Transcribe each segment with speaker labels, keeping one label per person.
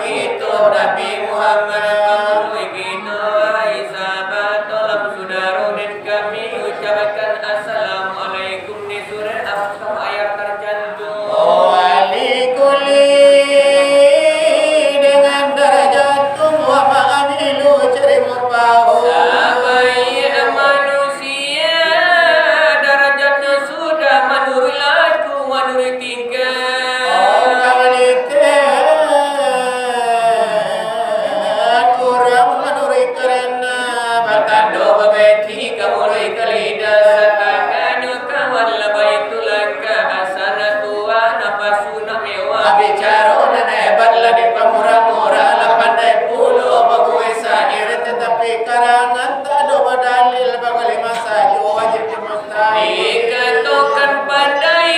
Speaker 1: begitu Nabi Muhammad begitu wahai sahabat tolong saudara dan kami ucapkan assalamu'alaikum di surah Al-Asr ayat tercantum.
Speaker 2: Oh ali kulli dengan darajatum wa ma'amilu cerimu pau.
Speaker 1: Sahabat manusia darajatnya sudah menurut lagu menurut tingkah.
Speaker 2: Oh kawalikan kurang menurut kerana
Speaker 1: Batando babeti kamulai kalida sakanganyo kawan labay tulaka asana tua napasuna mewah.
Speaker 2: Abicaro dan hebat lah di pemurah-murah lah pandai pulo baguai syair tetapi karangan tak ada badalil bagai masa jo wajib dimustahil.
Speaker 1: Dikatakan pandai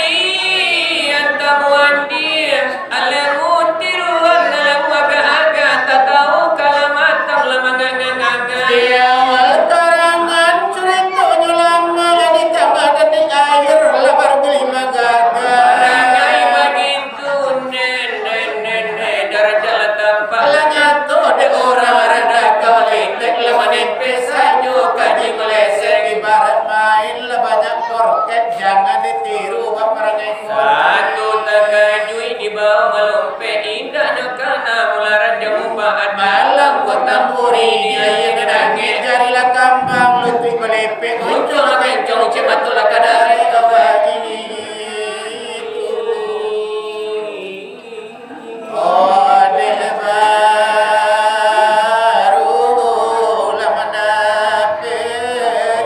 Speaker 1: antamuan dia alamu tiruan alamu agak-agak tak tahu kalamatang lamang-agak-agak.
Speaker 2: Di awal karangan ceritanya lama di tengah dan di akhir lah baru gelima gagal.
Speaker 1: Ragai begitu nen darajat lah tampak.
Speaker 2: Alanya tu ada orang rada kawalitek lah menipis saja kaji meleset ibarat main lah banyak korket jangan ditiru perangai
Speaker 1: Satu takajui di bawah melompe indahnya karena mularan jamu baat
Speaker 2: malam kota muri dia yang nangis jarilah kambang lutui belepek muncul bencong cematulah kadari bagi Ode baru lama dapet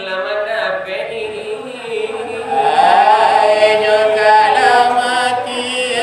Speaker 1: lama dapat
Speaker 2: Ayo kalau mati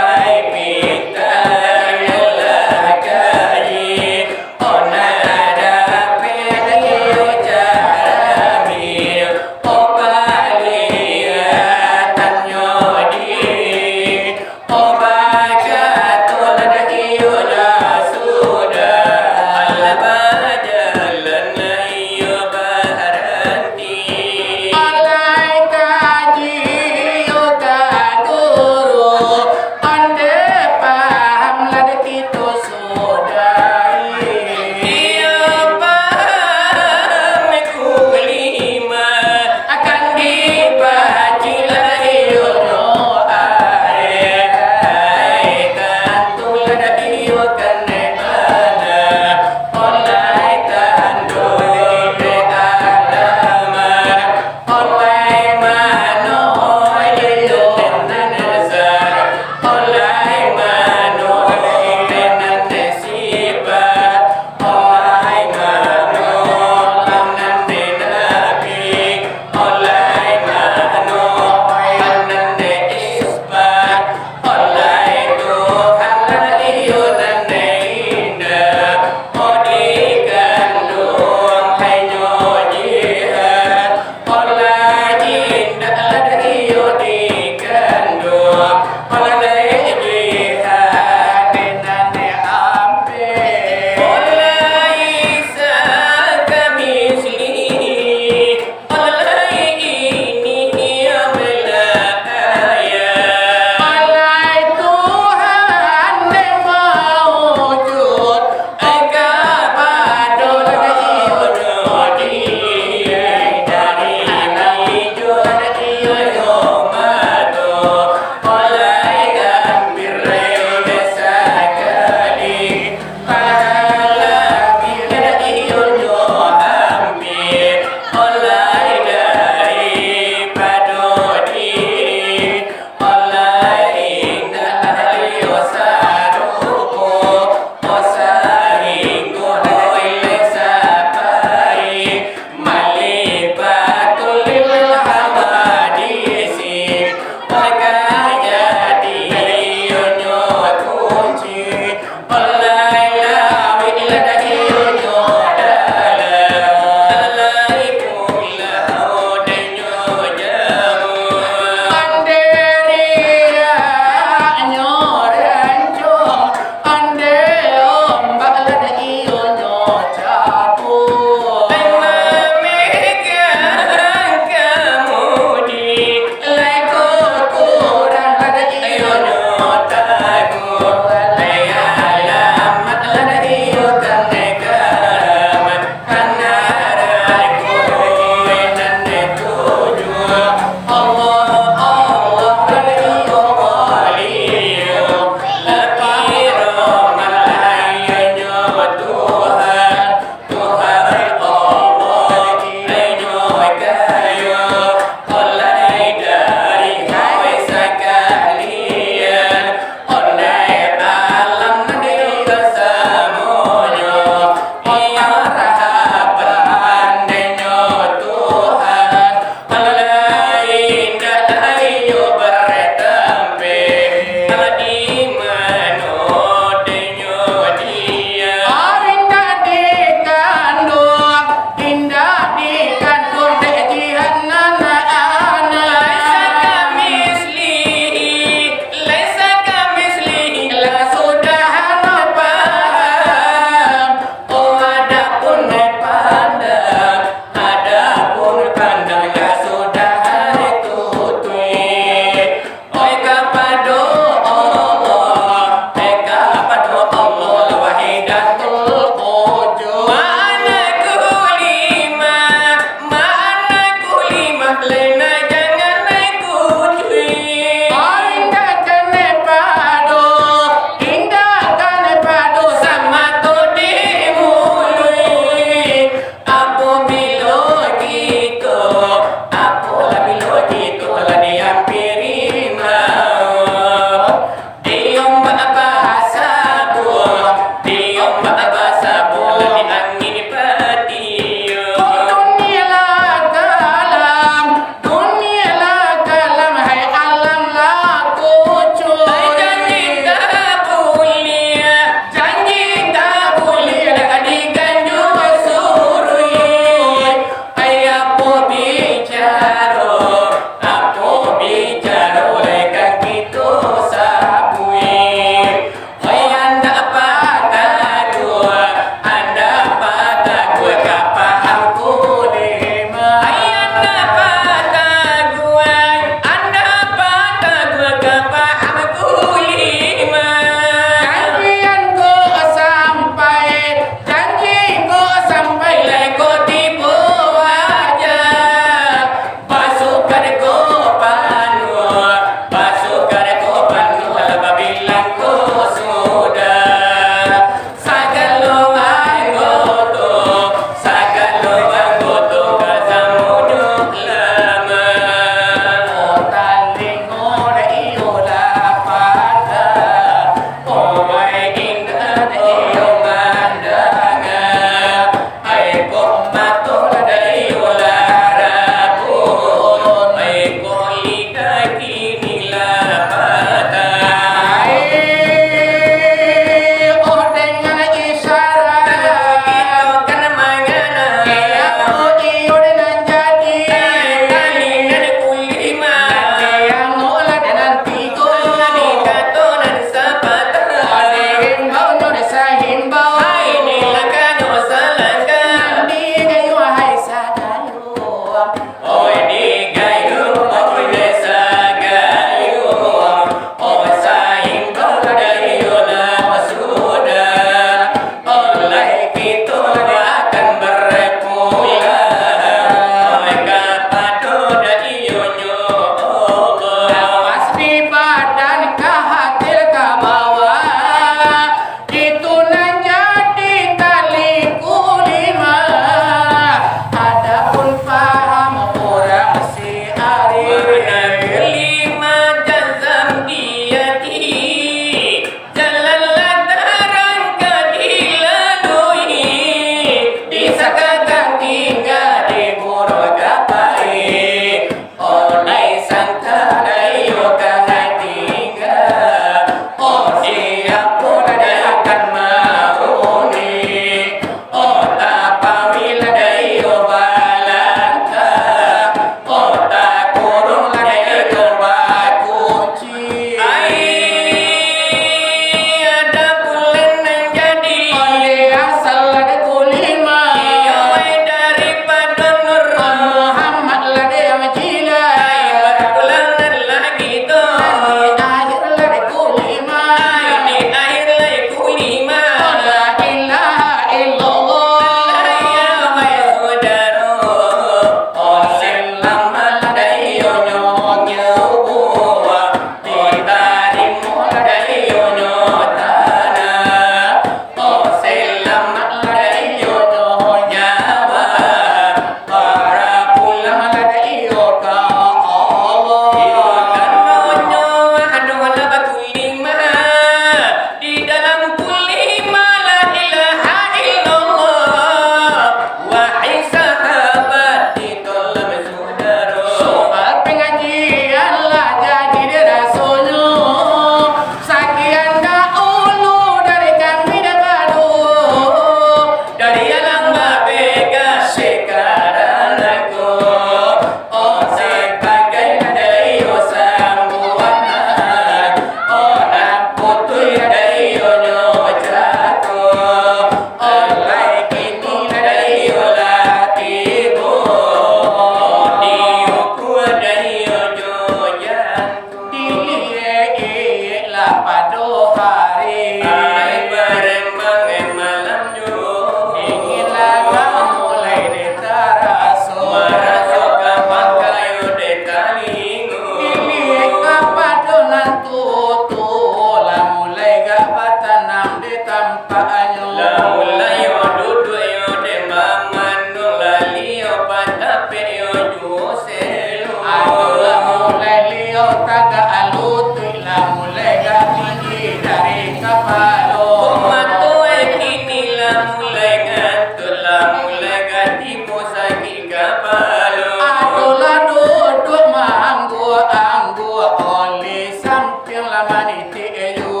Speaker 2: maniti eyu.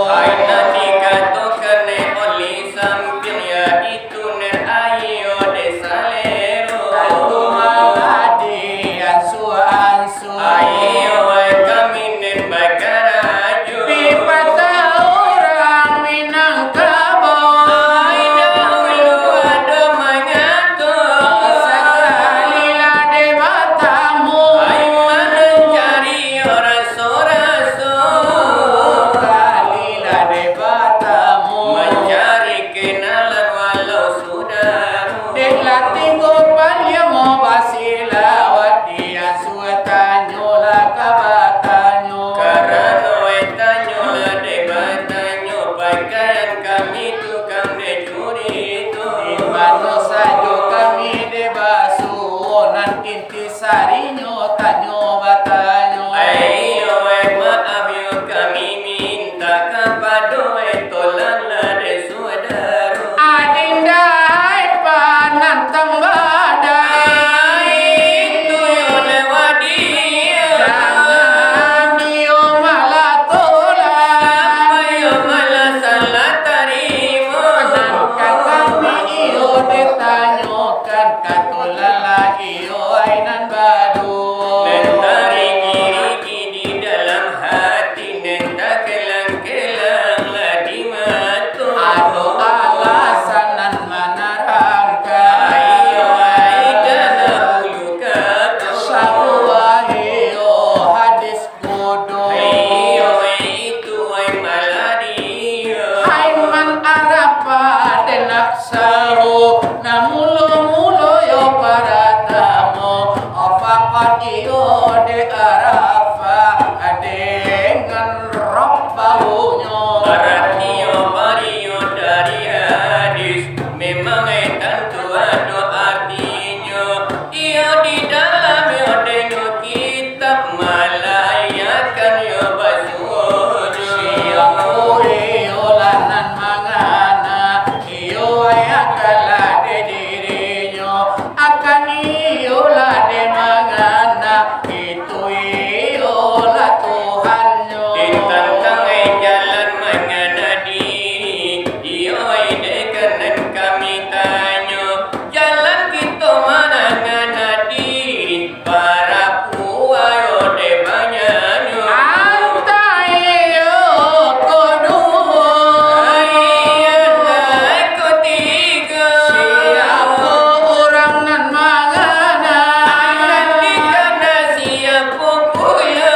Speaker 1: Hai nanti kata kene oli samping ya itu ner ayo desalero.
Speaker 2: Aku maladi ansu.
Speaker 1: Ayo wai kami ner bagaraju.
Speaker 2: Pipata orang Minang Kabau.
Speaker 1: Hai dahulu ada mangato.
Speaker 2: Sekali lade matamu.
Speaker 1: Hai mana cari orang Saruaso.
Speaker 2: Sekali lade matamu.
Speaker 1: Mencari kenalan walau sudah.
Speaker 2: Dek latih gopan dia mau basilawat dia suatanyo lah kabatanyo.
Speaker 1: Karena wetanyo lah debatanyo pakaian kami tukang decuri itu.
Speaker 2: Di mana saja kami debasu nan intisarinya tanyo batanyo.
Speaker 1: Ayo maaf yo kami minta kepada tolan lah de saudara.
Speaker 2: Adinda panan tambadai.
Speaker 1: Itu yo lewat dia.
Speaker 2: Jangan dia malah tolak.
Speaker 1: Ayo malah salah terima.
Speaker 2: Kan kami iyo ditanyakan katulala iyo ainan badu.
Speaker 1: Dari gigi di dalam hati nenda kelang-kelang lah di mata.
Speaker 2: Ado alasan nan manarangkan.
Speaker 1: Ayo dahulu kata.
Speaker 2: Saruaso iyo hadis kuno.
Speaker 1: Ayo itu malah dia.
Speaker 2: Hai man arapa denak sahu na mulo yo para tamu ofakat iyo de arafa dengan robbahunyo.
Speaker 1: Baratio Mario dari hadis memang tentu ada artinya. Ia di dalam yo dengan kitab malayakan yo basuh.
Speaker 2: Siang iyo lanan mangana iyo ayakala de dirinya akan iyo la de mangana itu iyo la Tuhannya.
Speaker 1: Ditantang jalan mengana diri. Dia dengan kami tanya. Jalan kita mana ngana diri. Para puayo de banyaknya.
Speaker 2: Antayo kedua
Speaker 1: Aku tiga.
Speaker 2: siapa orang nan mangana
Speaker 1: Dikana siapa pula.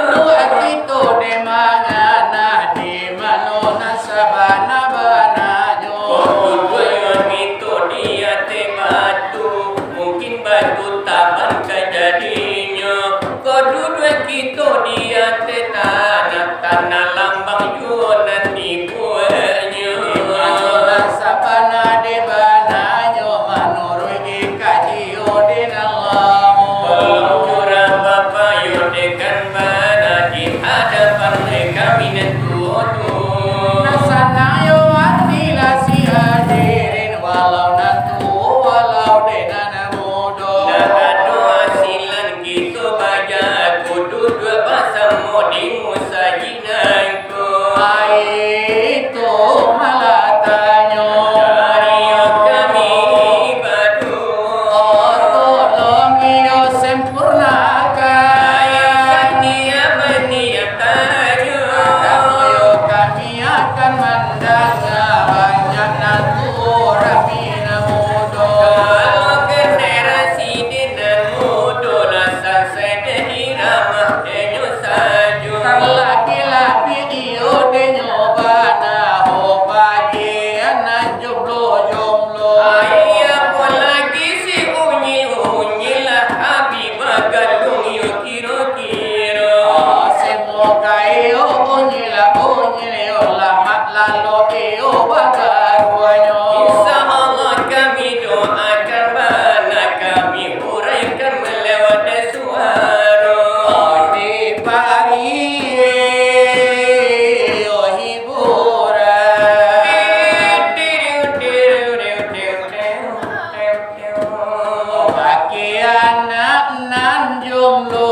Speaker 2: kedua kita de mangana di mana nasabana bananyo.
Speaker 1: Kemudian itu dia Batu. Mungkin batu taban kejadinya. Kedua kita dia tanah lambang jualan dibuatnya.
Speaker 2: Di mana nasabana de bananyo manurui kajian de nalamu.
Speaker 1: Peluncuran Bapak yodekan mana di hadapan kami nentu.
Speaker 2: Nasanayo adila si hadirin walau nantu walau denana mudo.
Speaker 1: Nah asilan gitu baca kudu dua pasang modi musajinanku.
Speaker 2: Itu malatanyo.
Speaker 1: Dari kami Batu.
Speaker 2: Oh tolong iyo sempurnakan.
Speaker 1: Dia meniatannya.
Speaker 2: Damoyo kami akan mendengar banyak nantu ramina mudo.
Speaker 1: Kalau generasi dinan mudo rasa sedih ramah denyo sajo.
Speaker 2: Kan laki-laki iyo denyo bana ho bagian nan jomblo.
Speaker 1: Ayah pun lagi si unyi lah Habibah galung yuk kira-kira.
Speaker 2: Semoga iyo unyila mak lalu iyo bagaruanyo.
Speaker 1: Insya Allah kami doakan mana kami huraikan melewat suara.
Speaker 2: Di pagi hiburan. Bagi anak nan jomblo.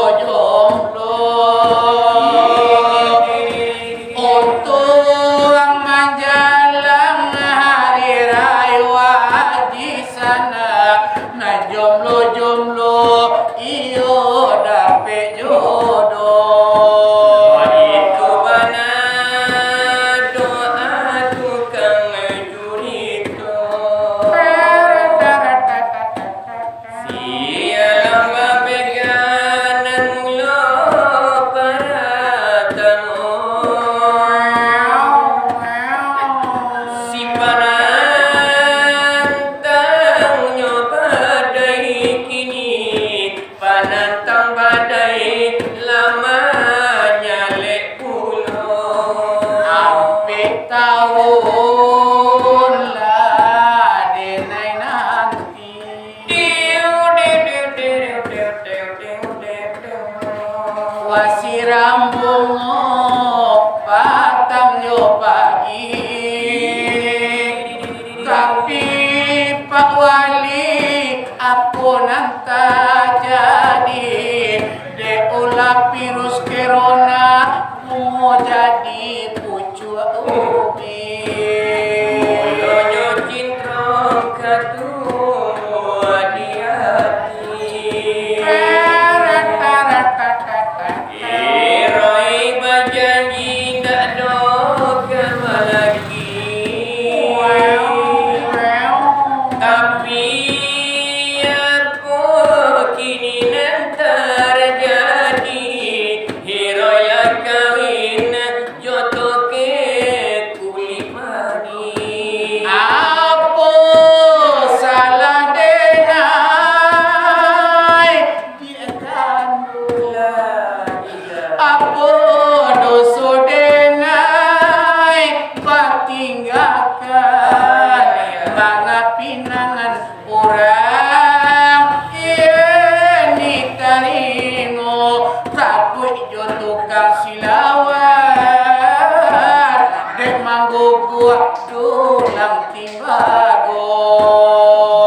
Speaker 2: dulang timbago.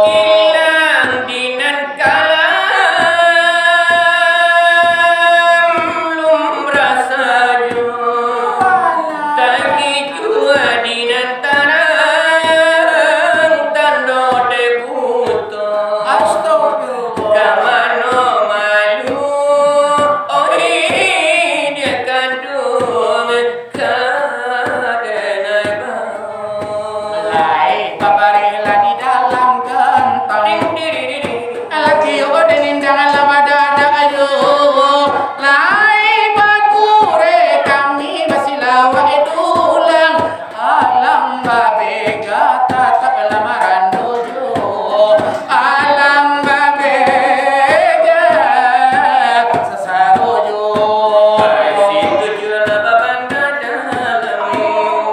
Speaker 1: Ilang dinan kalam lumrah saja, tagi jua dinan tarang tando debuto.
Speaker 2: Astagfirullah.
Speaker 1: Kamano malu, oi dia kandung kadenai bau.
Speaker 2: Lai babarela di dalam gentong. Lagi yo denindang labadada ayo. Lai bakure kami masih lawa dulang. Alang Babega tatap lamaran dojo. Alang Babega sesarojo.
Speaker 1: Situ jual babanda dalam,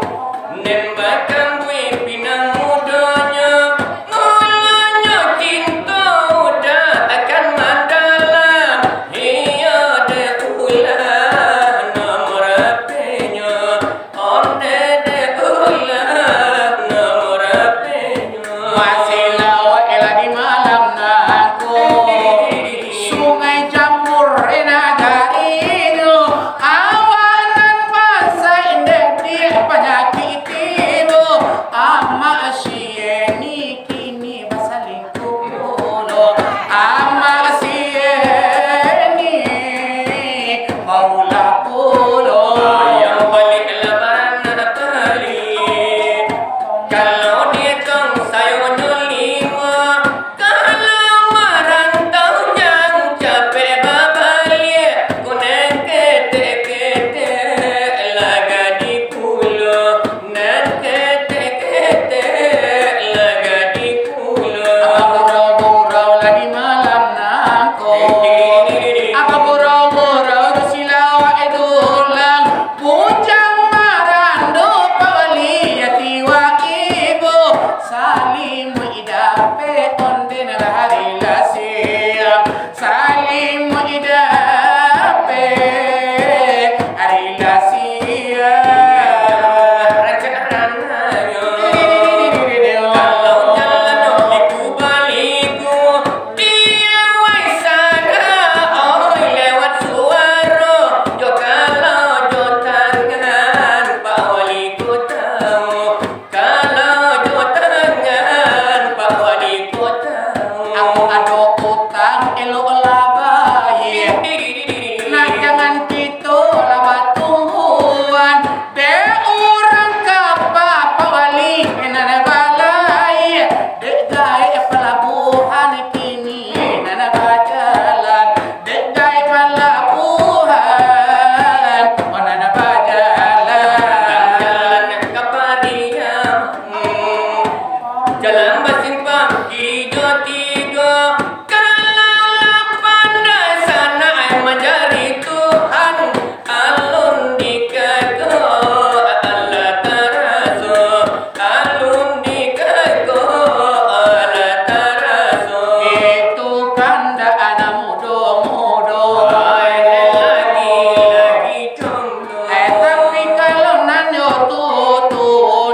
Speaker 1: nembakan gue pinang mudanya, mulanya cinta udah akan mendalam. Iya de ulah nomor HP-nya, onde de ulah nomor HP-nya.
Speaker 2: Masih lawa ela di malam nangko. Sungai campur Dari itu awanan masa indek dia penyakit itu ama sieni kini basaling kulo ama sieni maula pulo.
Speaker 1: Yang balik lebaran balik, kalau dia tong sayurnya lima, kalau merantau yang capek babalik, kunen kete laga di pulau, nan kete laga di pulau.
Speaker 2: Gurau-gurau lah di malam nangko. Apa gurau-gurau tu silawa dulang. Bujang marando pawali yatiwa ibu. Salimu idape onden hari lasiang. Salimu idape hari lasiang.
Speaker 1: Kalau jalan liku-baliku, dia wai sana, oi lewat suara. Jo kalau jo tangan, Pak Wali ku tahu. Kalau jo tangan, Pak Wali ku tahu.
Speaker 2: Aku ada utang elok labai. Nah jangan gitu lama tungguan. De orang kapa pawali nana balai. De gai pelabuhan kini nana bajalan. De gai pelabuhan nana bajalan.
Speaker 1: Jalan kapariam, jalan bersimpang hijau tiga. Kalau pandai sana ai menjadi Tuhan, alun dikago Allah taraso, alun dikago Allah taraso.
Speaker 2: Itu kanda anak mudo-mudo.
Speaker 1: Lagi jomblo.
Speaker 2: Tapi kalau nanyo tutu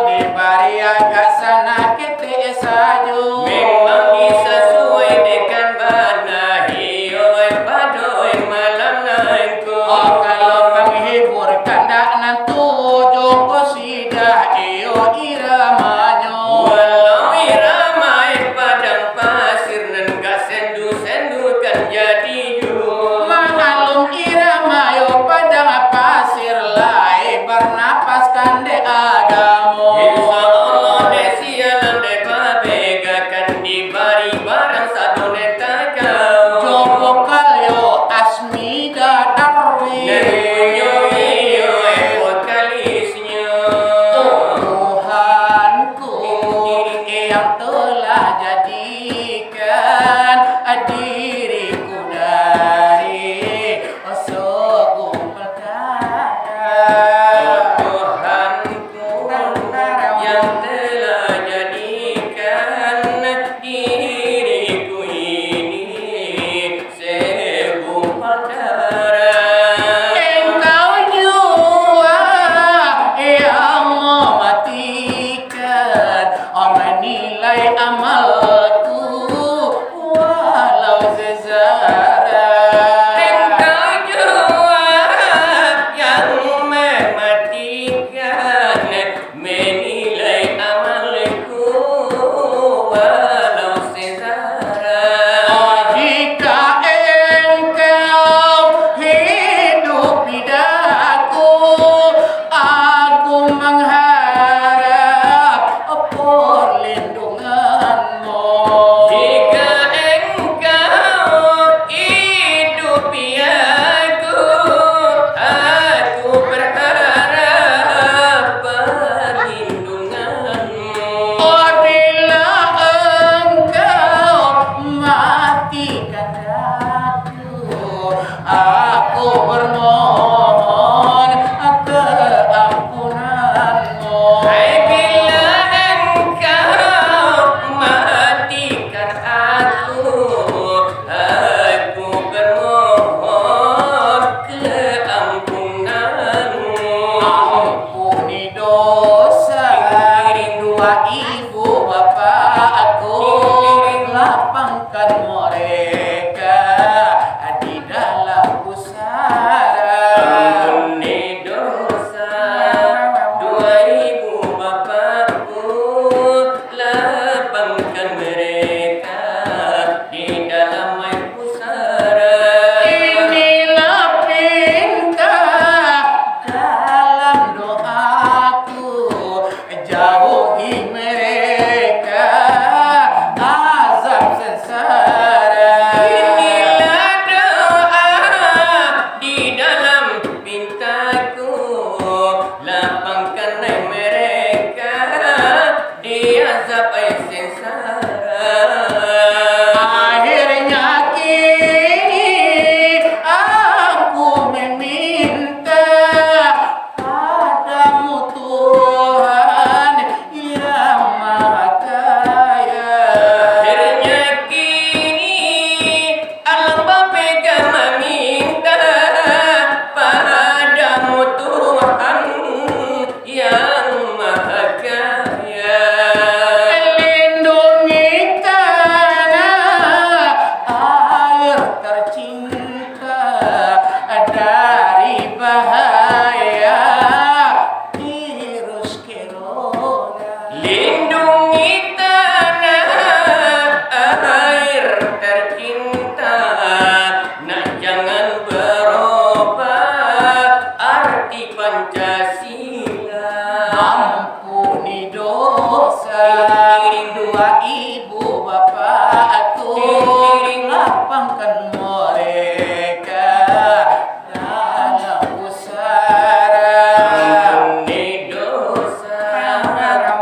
Speaker 2: di bari agak sana kete sajo.
Speaker 1: Memang disesuai dengan bana hioi padoi malam naiko.
Speaker 2: Oh kalau penghibur kandak nan tujuh kosidah iyo iramanyo.
Speaker 1: Walau iramai padang pasir nan gak sendu-sendu kan jadi ju.
Speaker 2: Maklum iramayo padang pasir lai bernapas kande agamo.
Speaker 1: Insya Allah desialan de babega kan dibari barang satu netakau.
Speaker 2: Jopo kalyo asmida darwi.
Speaker 1: Nenunyo iyo vokalisnya.
Speaker 2: Tuhanku yang telah jadikan diriku dari segumpal kata.
Speaker 1: Tuhanku yang Pancasila.
Speaker 2: Ampuni dosa dua ibu bapakku, lapangkan mereka dalam pusara.
Speaker 1: Ampuni dosa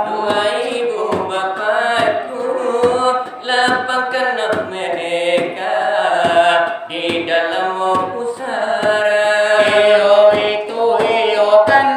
Speaker 1: dua ibu bapakku, lapangkan mereka di dalam pusara.
Speaker 2: Iyo itu iyo kan